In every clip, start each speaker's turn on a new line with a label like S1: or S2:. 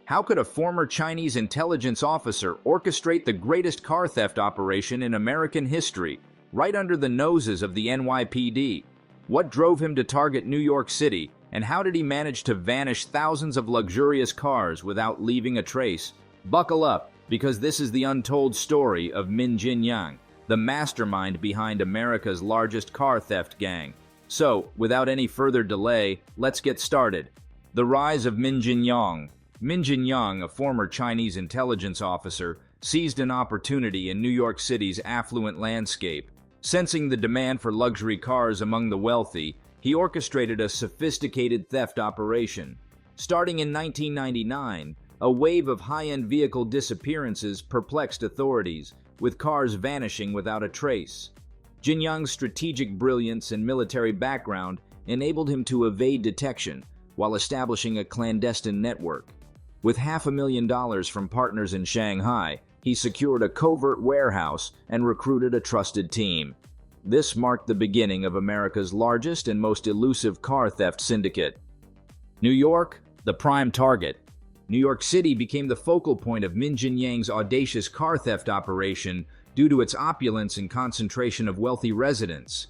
S1: How could a former Chinese intelligence officer orchestrate the greatest car theft operation in American history, right under the noses of the NYPD? What drove him to target New York City, and how did he manage to vanish thousands of luxurious cars without leaving a trace? Buckle up, because this is the untold story of Min Jinyang, the mastermind behind America's largest car theft gang. So, without any further delay, let's get started. The rise of Min Jinyang. Min Jinyang, a former Chinese intelligence officer, seized an opportunity in New York City's affluent landscape. Sensing the demand for luxury cars among the wealthy, he orchestrated a sophisticated theft operation. Starting in 1999, a wave of high-end vehicle disappearances perplexed authorities, with cars vanishing without a trace. Jinyang's strategic brilliance and military background enabled him to evade detection while establishing a clandestine network. With $500,000 from partners in Shanghai, he secured a covert warehouse and recruited a trusted team. This marked the beginning of America's largest and most elusive car theft syndicate. New York, the prime target. New York City became the focal point of Min Jinyang's audacious car theft operation due to its opulence and concentration of wealthy residents.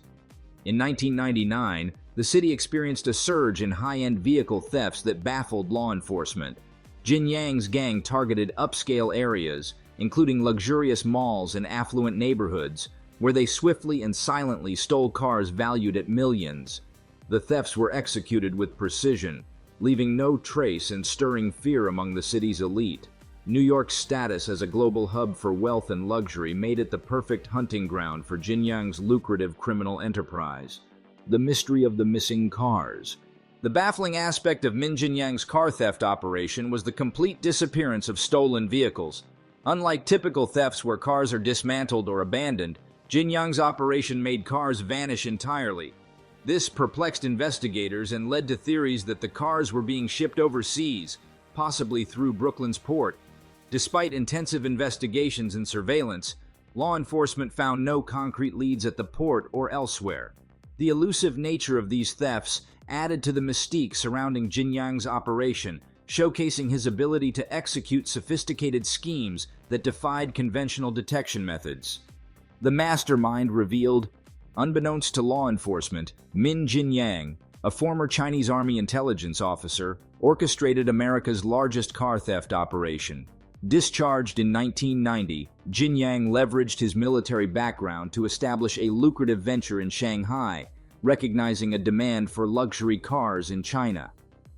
S1: In 1999, the city experienced a surge in high-end vehicle thefts that baffled law enforcement. Jinyang's gang targeted upscale areas, including luxurious malls and affluent neighborhoods, where they swiftly and silently stole cars valued at millions. The thefts were executed with precision, leaving no trace and stirring fear among the city's elite. New York's status as a global hub for wealth and luxury made it the perfect hunting ground for Jinyang's lucrative criminal enterprise. The mystery of the missing cars. The baffling aspect of Min Jinyang's car theft operation was the complete disappearance of stolen vehicles. Unlike typical thefts where cars are dismantled or abandoned, Jinyang's operation made cars vanish entirely. This perplexed investigators and led to theories that the cars were being shipped overseas, possibly through Brooklyn's port. Despite intensive investigations and surveillance, law enforcement found no concrete leads at the port or elsewhere. The elusive nature of these thefts added to the mystique surrounding Jinyang's operation, showcasing his ability to execute sophisticated schemes that defied conventional detection methods. The mastermind revealed. Unbeknownst to law enforcement, Min Jinyang, a former Chinese Army intelligence officer, orchestrated America's largest car theft operation. Discharged in 1990, Jinyang leveraged his military background to establish a lucrative venture in Shanghai, recognizing a demand for luxury cars in China.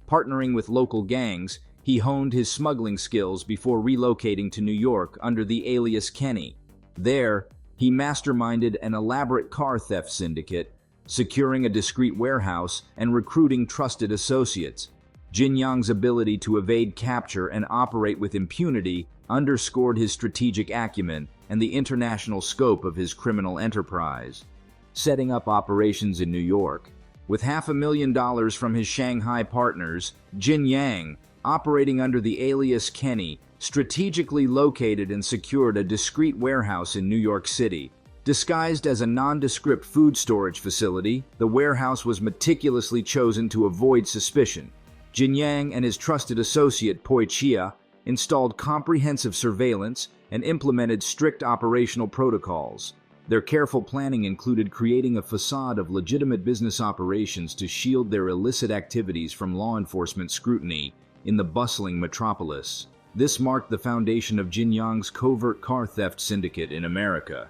S1: Partnering with local gangs, he honed his smuggling skills before relocating to New York under the alias Kenny. There, he masterminded an elaborate car theft syndicate, securing a discreet warehouse and recruiting trusted associates. Jinyang's ability to evade capture and operate with impunity underscored his strategic acumen and the international scope of his criminal enterprise. Setting up operations in New York. With $500,000 from his Shanghai partners, Jinyang, operating under the alias Kenny, strategically located and secured a discreet warehouse in New York City. Disguised as a nondescript food storage facility, the warehouse was meticulously chosen to avoid suspicion. Jinyang and his trusted associate Poi Chia installed comprehensive surveillance and implemented strict operational protocols. Their careful planning included creating a facade of legitimate business operations to shield their illicit activities from law enforcement scrutiny in the bustling metropolis. This marked the foundation of Jinyang's covert car theft syndicate in America.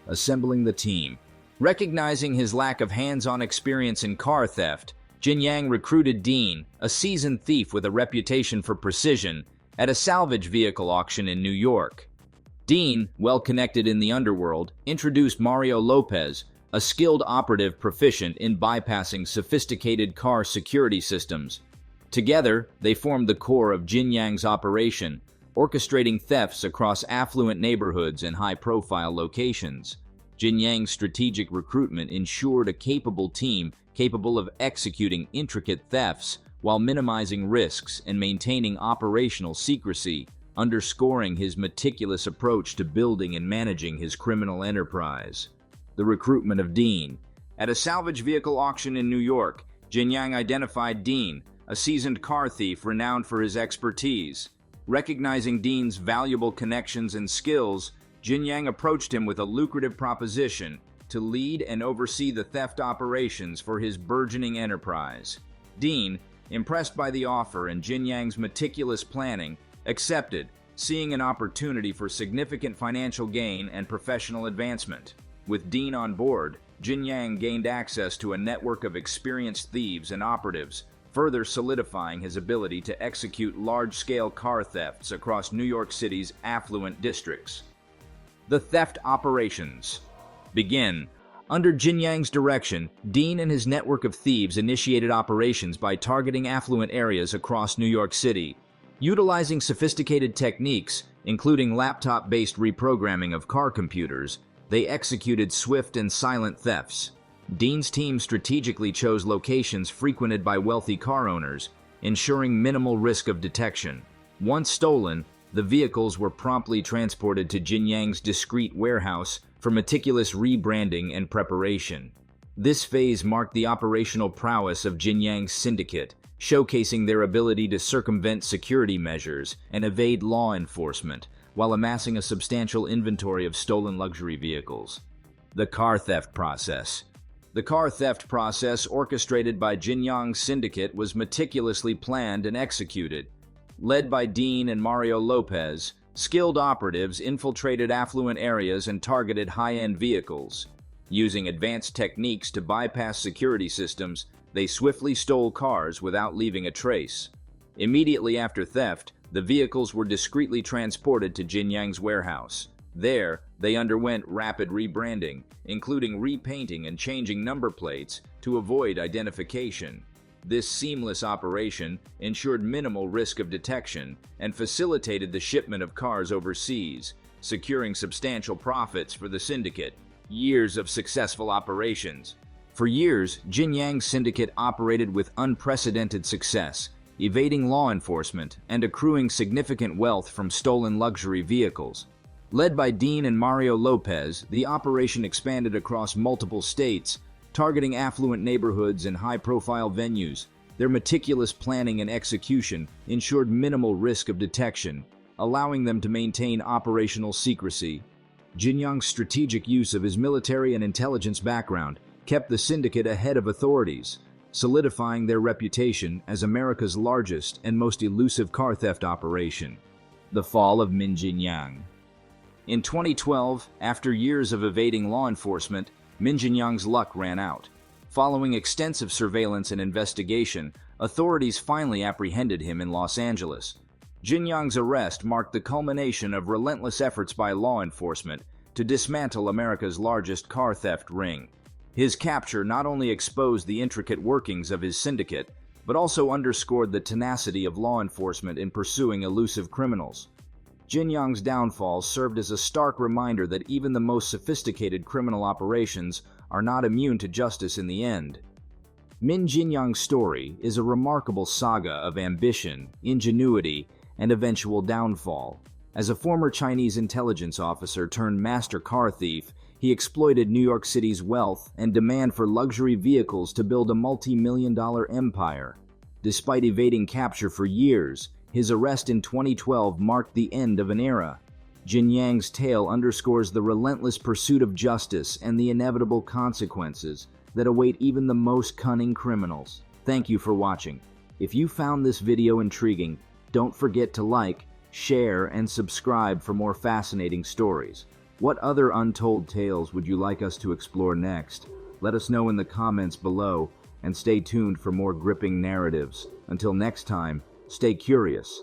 S1: Assembling the team. Recognizing his lack of hands-on experience in car theft, Jinyang recruited Dean, a seasoned thief with a reputation for precision, at a salvage vehicle auction in New York. Dean, well connected in the underworld, introduced Mario Lopez, a skilled operative proficient in bypassing sophisticated car security systems. Together, they formed the core of Jinyang's operation, orchestrating thefts across affluent neighborhoods and high-profile locations. Jinyang's strategic recruitment ensured a capable team capable of executing intricate thefts while minimizing risks and maintaining operational secrecy, underscoring his meticulous approach to building and managing his criminal enterprise. The recruitment of Dean. At a salvage vehicle auction in New York, Jinyang identified Dean, a seasoned car thief renowned for his expertise. Recognizing Dean's valuable connections and skills, Jin Yang approached him with a lucrative proposition to lead and oversee the theft operations for his burgeoning enterprise. Dean, impressed by the offer and Jin Yang's meticulous planning, accepted, seeing an opportunity for significant financial gain and professional advancement. With Dean on board, Jin Yang gained access to a network of experienced thieves and operatives, further solidifying his ability to execute large-scale car thefts across New York City's affluent districts. The theft operations begin. Under Jin Yang's direction, Dean and his network of thieves initiated operations by targeting affluent areas across New York City. Utilizing sophisticated techniques, including laptop-based reprogramming of car computers, they executed swift and silent thefts. Dean's team strategically chose locations frequented by wealthy car owners, ensuring minimal risk of detection. Once stolen, the vehicles were promptly transported to Jin Yang's discreet warehouse for meticulous rebranding and preparation. This phase marked the operational prowess of Jin Yang's syndicate, showcasing their ability to circumvent security measures and evade law enforcement, while amassing a substantial inventory of stolen luxury vehicles. The car theft process. The car theft process, orchestrated by Jin Yang's syndicate, was meticulously planned and executed. Led by Dean and Mario Lopez, skilled operatives infiltrated affluent areas and targeted high-end vehicles. Using advanced techniques to bypass security systems, they swiftly stole cars without leaving a trace. Immediately after theft, the vehicles were discreetly transported to Jin Yang's warehouse. There, they underwent rapid rebranding, including repainting and changing number plates to avoid identification. This seamless operation ensured minimal risk of detection and facilitated the shipment of cars overseas, securing substantial profits for the syndicate. Years of successful operations. For years, Jin Yang's syndicate operated with unprecedented success, evading law enforcement and accruing significant wealth from stolen luxury vehicles. Led by Dean and Mario Lopez, the operation expanded across multiple states, targeting affluent neighborhoods and high-profile venues. Their meticulous planning and execution ensured minimal risk of detection, allowing them to maintain operational secrecy. Jin Yang's strategic use of his military and intelligence background kept the syndicate ahead of authorities, solidifying their reputation as America's largest and most elusive car theft operation. The fall of Jin Yang. In 2012, after years of evading law enforcement, Jin Yang's luck ran out. Following extensive surveillance and investigation, authorities finally apprehended him in Los Angeles. Jin Yang's arrest marked the culmination of relentless efforts by law enforcement to dismantle America's largest car theft ring. His capture not only exposed the intricate workings of his syndicate, but also underscored the tenacity of law enforcement in pursuing elusive criminals. Jin Yang's downfall served as a stark reminder that even the most sophisticated criminal operations are not immune to justice in the end. Jin Yang's story is a remarkable saga of ambition, ingenuity, and eventual downfall. As a former Chinese intelligence officer turned master car thief, he exploited New York City's wealth and demand for luxury vehicles to build a multi-million-dollar empire. Despite evading capture for years, his arrest in 2012 marked the end of an era. Jin Yang's tale underscores the relentless pursuit of justice and the inevitable consequences that await even the most cunning criminals. Thank you for watching. If you found this video intriguing, don't forget to like, share, and subscribe for more fascinating stories. What other untold tales would you like us to explore next? Let us know in the comments below, and stay tuned for more gripping narratives. Until next time, stay curious.